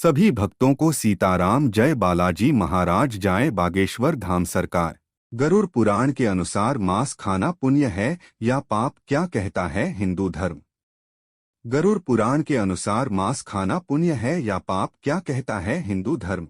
सभी भक्तों को सीताराम जय बालाजी महाराज जाए बागेश्वर धाम सरकार। गरुड़ पुराण के अनुसार मांस खाना पुण्य है या पाप, क्या कहता है हिंदू धर्म। गरुड़ पुराण के अनुसार मांस खाना पुण्य है या पाप, क्या कहता है हिंदू धर्म।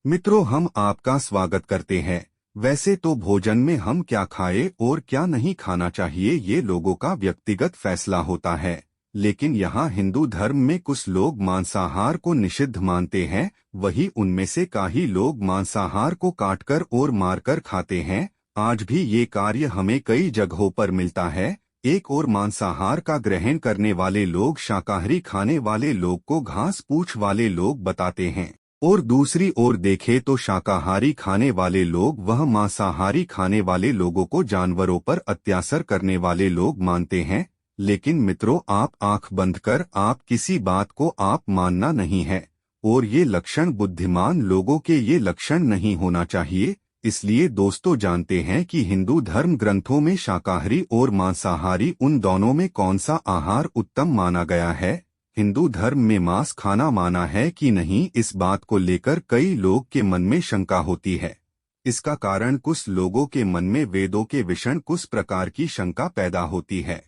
मित्रों, हम आपका स्वागत करते हैं। वैसे तो भोजन में हम क्या खाए और क्या नहीं खाना चाहिए ये लोगों का व्यक्तिगत फैसला होता है, लेकिन यहाँ हिंदू धर्म में कुछ लोग मांसाहार को निषिद्ध मानते हैं। वही उनमें से काही लोग मांसाहार को काटकर और मारकर खाते हैं। आज भी ये कार्य हमें कई जगहों पर मिलता है। एक और मांसाहार का ग्रहण करने वाले लोग शाकाहारी खाने वाले लोग को घास पूछ वाले लोग बताते हैं, और दूसरी ओर देखे तो शाकाहारी खाने वाले लोग वह मांसाहारी खाने वाले लोगों को जानवरों पर अत्याचार करने वाले लोग मानते हैं। लेकिन मित्रों, आप आंख बंद कर आप किसी बात को आप मानना नहीं है, और ये लक्षण बुद्धिमान लोगों के ये लक्षण नहीं होना चाहिए। इसलिए दोस्तों, जानते हैं कि हिंदू धर्म ग्रंथों में शाकाहारी और मांसाहारी उन दोनों में कौन सा आहार उत्तम माना गया है। हिंदू धर्म में मांस खाना माना है कि नहीं, इस बात को लेकर कई लोग के मन में शंका होती है। इसका कारण कुछ लोगों के मन में वेदों के विषय कुछ प्रकार की शंका पैदा होती है,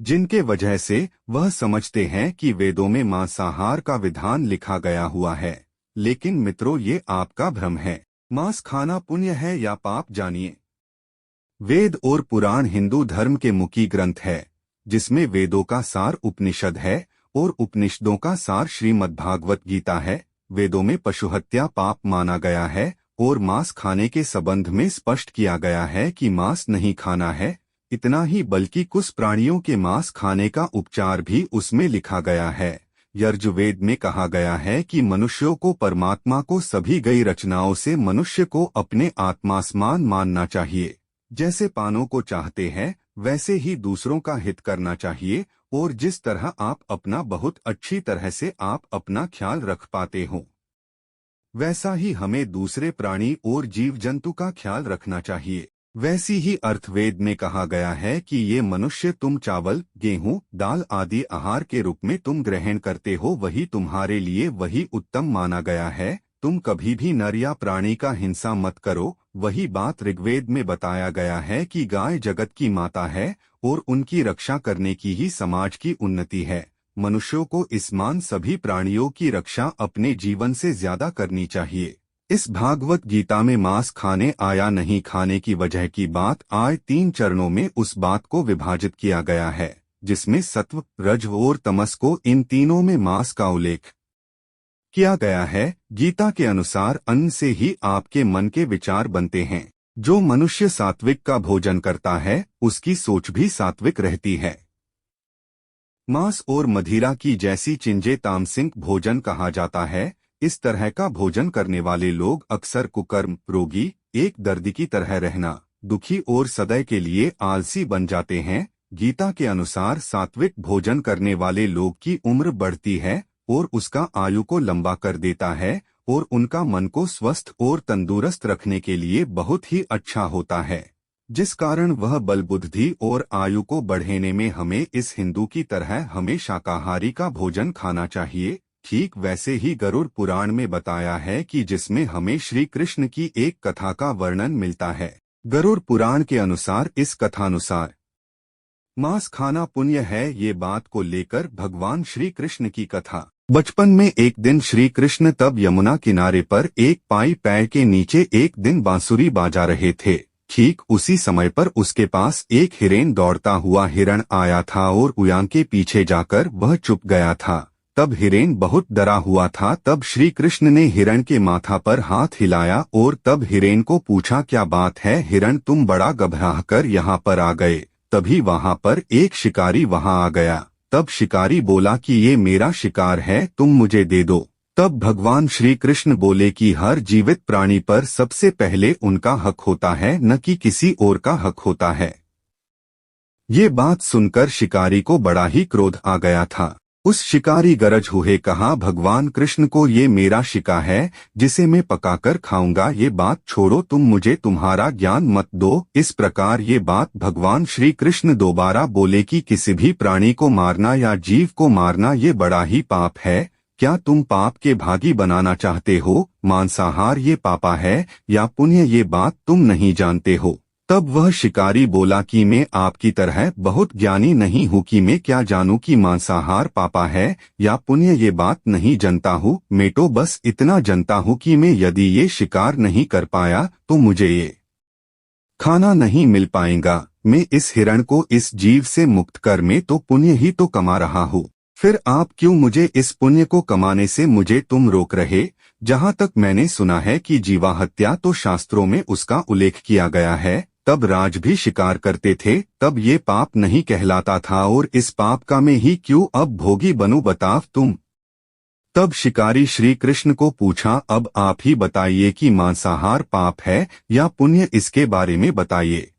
जिनके वजह से वह समझते हैं कि वेदों में मांसाहार का विधान लिखा गया हुआ है। लेकिन मित्रों, ये आपका भ्रम है। मांस खाना पुण्य है या पाप, जानिए। वेद और पुराण हिंदू धर्म के मुख्य ग्रंथ है, जिसमें वेदों का सार उपनिषद है और उपनिषदों का सार श्रीमद् भागवत गीता है। वेदों में पशुहत्या पाप माना गया है और मांस खाने के संबंध में स्पष्ट किया गया है कि मांस नहीं खाना है। इतना ही बल्कि कुछ प्राणियों के मांस खाने का उपचार भी उसमें लिखा गया है। यजुर्वेद में कहा गया है कि मनुष्यों को परमात्मा को सभी गई रचनाओं से मनुष्य को अपने आत्मा समान मानना चाहिए। जैसे पानों को चाहते हैं वैसे ही दूसरों का हित करना चाहिए, और जिस तरह आप अपना बहुत अच्छी तरह से आप अपना ख्याल रख पाते हो, वैसा ही हमें दूसरे प्राणी और जीव जंतु का ख्याल रखना चाहिए। वैसी ही अर्थवेद में कहा गया है कि ये मनुष्य तुम चावल, गेहूं, दाल आदि आहार के रूप में तुम ग्रहण करते हो, वही तुम्हारे लिए वही उत्तम माना गया है। तुम कभी भी नर या प्राणी का हिंसा मत करो। वही बात ऋग्वेद में बताया गया है कि गाय जगत की माता है और उनकी रक्षा करने की ही समाज की उन्नति है। मनुष्यों को इस मान सभी प्राणियों की रक्षा अपने जीवन से ज्यादा करनी चाहिए। इस भागवत गीता में मांस खाने आया नहीं खाने की वजह की बात आय 3 चरणों में उस बात को विभाजित किया गया है, जिसमें सत्व, रज और तमस को इन तीनों में मांस का उल्लेख किया गया है। गीता के अनुसार अन्न से ही आपके मन के विचार बनते हैं। जो मनुष्य सात्विक का भोजन करता है उसकी सोच भी सात्विक रहती है। मांस और मदिरा की जैसी चीजें तामसिक भोजन कहा जाता है। इस तरह का भोजन करने वाले लोग अक्सर कुकर्म, रोगी, एक दर्दी की तरह रहना, दुखी और सदैव के लिए आलसी बन जाते हैं। गीता के अनुसार सात्विक भोजन करने वाले लोग की उम्र बढ़ती है और उसका आयु को लंबा कर देता है, और उनका मन को स्वस्थ और तंदुरुस्त रखने के लिए बहुत ही अच्छा होता है, जिस कारण वह बल, बुद्धि और आयु को बढ़ाने में हमें इस हिंदू की तरह हमें शाकाहारी का भोजन खाना चाहिए। ठीक वैसे ही गरुड़ पुराण में बताया है कि जिसमें हमें श्री कृष्ण की एक कथा का वर्णन मिलता है। गरुड़ पुराण के अनुसार इस कथानुसार मांस खाना पुण्य है, ये बात को लेकर भगवान श्री कृष्ण की कथा। बचपन में एक दिन श्री कृष्ण तब यमुना किनारे पर एक पाई पैर के नीचे एक दिन बांसुरी बजा रहे थे। ठीक उसी समय पर उसके पास एक हिरन दौड़ता हुआ हिरण आया था और उयान के पीछे जाकर वह चुप गया था। तब हिरन बहुत डरा हुआ था। तब श्री कृष्ण ने हिरण के माथा पर हाथ हिलाया और तब हिरन को पूछा, क्या बात है हिरण, तुम बड़ा घबराकर यहाँ पर आ गए। तभी वहाँ पर एक शिकारी वहाँ आ गया। तब शिकारी बोला कि ये मेरा शिकार है, तुम मुझे दे दो। तब भगवान श्री कृष्ण बोले कि हर जीवित प्राणी पर सबसे पहले उनका हक होता है, न कि किसी और का हक होता है। ये बात सुनकर शिकारी को बड़ा ही क्रोध आ गया था। उस शिकारी गरज हुए कहा, भगवान कृष्ण को ये मेरा शिकार है जिसे मैं पकाकर खाऊंगा, ये बात छोड़ो, तुम मुझे तुम्हारा ज्ञान मत दो। इस प्रकार ये बात भगवान श्री कृष्ण दोबारा बोले कि किसी भी प्राणी को मारना या जीव को मारना ये बड़ा ही पाप है। क्या तुम पाप के भागी बनाना चाहते हो? मांसाहार ये पापा है या पुण्य, ये बात तुम नहीं जानते हो। तब वह शिकारी बोला कि मैं आपकी तरह बहुत ज्ञानी नहीं हूँ कि मैं क्या जानूं कि मांसाहार पापा है या पुण्य, ये बात नहीं जानता हूँ। मैं तो बस इतना जानता हूँ कि मैं यदि ये शिकार नहीं कर पाया तो मुझे ये खाना नहीं मिल पाएगा। मैं इस हिरण को इस जीव से मुक्त कर मैं तो पुण्य ही तो कमा रहा हूँ। फिर आप क्यों मुझे इस पुण्य को कमाने से मुझे तुम रोक रहे? जहाँ तक मैंने सुना है कि जीवा हत्या तो शास्त्रों में उसका उल्लेख किया गया है। तब राज भी शिकार करते थे, तब ये पाप नहीं कहलाता था, और इस पाप का मैं ही क्यों अब भोगी बनूं, बताओ तुम। तब शिकारी श्री कृष्ण को पूछा, अब आप ही बताइए कि मांसाहार पाप है या पुण्य, इसके बारे में बताइए।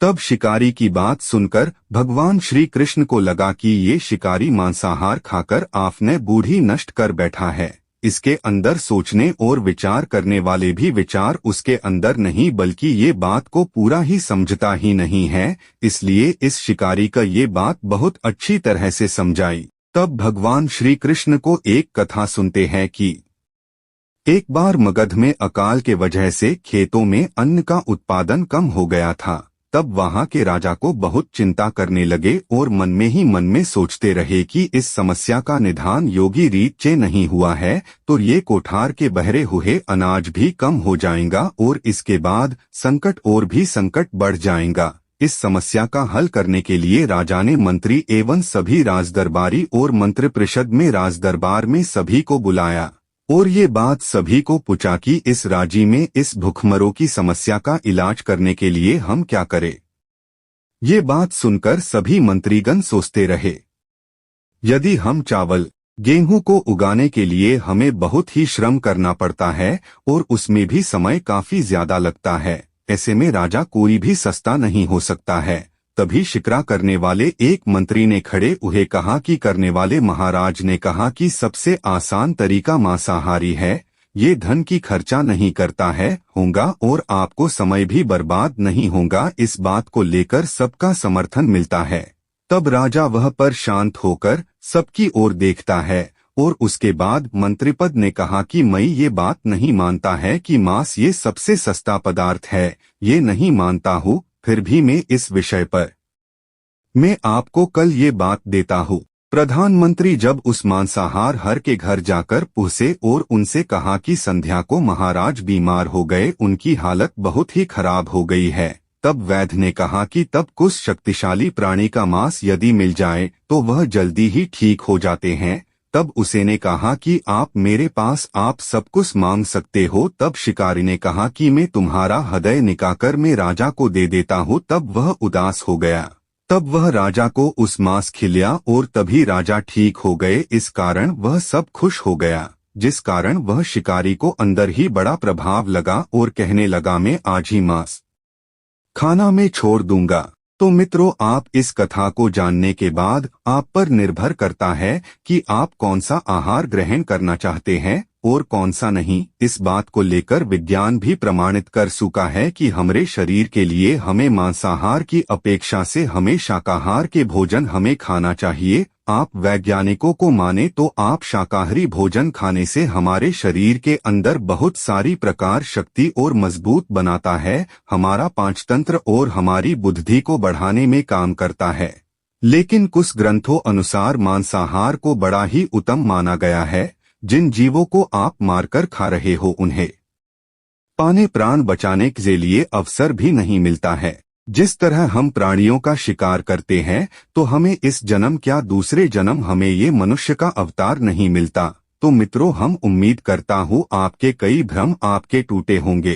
तब शिकारी की बात सुनकर भगवान श्री कृष्ण को लगा कि ये शिकारी मांसाहार खाकर आपने बूढ़ी नष्ट कर बैठा है। इसके अंदर सोचने और विचार करने वाले भी विचार उसके अंदर नहीं, बल्कि ये बात को पूरा ही समझता ही नहीं है। इसलिए इस शिकारी का ये बात बहुत अच्छी तरह से समझाई। तब भगवान श्री कृष्ण को एक कथा सुनते हैं कि एक बार मगध में अकाल के वजह से खेतों में अन्न का उत्पादन कम हो गया था। तब वहां के राजा को बहुत चिंता करने लगे और मन में सोचते रहे कि इस समस्या का निदान योगी रीत से नहीं हुआ है तो ये कोठार के बहरे हुए अनाज भी कम हो जाएगा और इसके बाद संकट और भी संकट बढ़ जाएगा। इस समस्या का हल करने के लिए राजा ने मंत्री एवं सभी राजदरबारी और मंत्रिपरिषद में राजदरबार में सभी को बुलाया और ये बात सभी को पूछा कि इस राज्य में इस भूखमरों की समस्या का इलाज करने के लिए हम क्या करें। ये बात सुनकर सभी मंत्रीगण सोचते रहे, यदि हम चावल गेहूं को उगाने के लिए हमें बहुत ही श्रम करना पड़ता है और उसमें भी समय काफी ज्यादा लगता है, ऐसे में राजा कोई भी सस्ता नहीं हो सकता है। तभी शिकरा करने वाले एक मंत्री ने खड़े हुए कहा कि करने वाले महाराज ने कहा कि सबसे आसान तरीका मांसाहारी है, ये धन की खर्चा नहीं करता है होगा और आपको समय भी बर्बाद नहीं होगा। इस बात को लेकर सबका समर्थन मिलता है। तब राजा वह पर शांत होकर सबकी ओर देखता है और उसके बाद मंत्रिपद ने कहा कि मैं ये बात नहीं मानता है कि मांस ये सबसे सस्ता पदार्थ है, ये नहीं मानता हूँ। फिर भी मैं इस विषय पर मैं आपको कल ये बात देता हूँ। प्रधानमंत्री जब उस मांसाहार हर के घर जाकर पूछे और उनसे कहा कि संध्या को महाराज बीमार हो गए, उनकी हालत बहुत ही खराब हो गई है। तब वैद्य ने कहा कि तब कुछ शक्तिशाली प्राणी का मांस यदि मिल जाए तो वह जल्दी ही ठीक हो जाते हैं। तब उसे ने कहा कि आप मेरे पास आप सब कुछ मांग सकते हो। तब शिकारी ने कहा कि मैं तुम्हारा हृदय निकाकर मैं राजा को दे देता हूँ। तब वह उदास हो गया। तब वह राजा को उस मांस खिलाया और तभी राजा ठीक हो गए। इस कारण वह सब खुश हो गया, जिस कारण वह शिकारी को अंदर ही बड़ा प्रभाव लगा और कहने लगा मैं आज ही मांस खाना में छोड़ दूंगा। तो मित्रों, आप इस कथा को जानने के बाद आप पर निर्भर करता है कि आप कौन सा आहार ग्रहण करना चाहते हैं और कौन सा नहीं। इस बात को लेकर विज्ञान भी प्रमाणित कर चुका है कि हमारे शरीर के लिए हमें मांसाहार की अपेक्षा से हमें शाकाहार के भोजन हमें खाना चाहिए। आप वैज्ञानिकों को माने तो आप शाकाहारी भोजन खाने से हमारे शरीर के अंदर बहुत सारी प्रकार शक्ति और मजबूत बनाता है, हमारा पाचनतंत्र और हमारी बुद्धि को बढ़ाने में काम करता है। लेकिन कुछ ग्रंथों अनुसार मांसाहार को बड़ा ही उत्तम माना गया है। जिन जीवों को आप मारकर खा रहे हो उन्हें पाने प्राण बचाने के लिए अवसर भी नहीं मिलता है। जिस तरह हम प्राणियों का शिकार करते हैं तो हमें इस जन्म क्या दूसरे जन्म हमें ये मनुष्य का अवतार नहीं मिलता। तो मित्रों, हम उम्मीद करता हूँ आपके कई भ्रम आपके टूटे होंगे।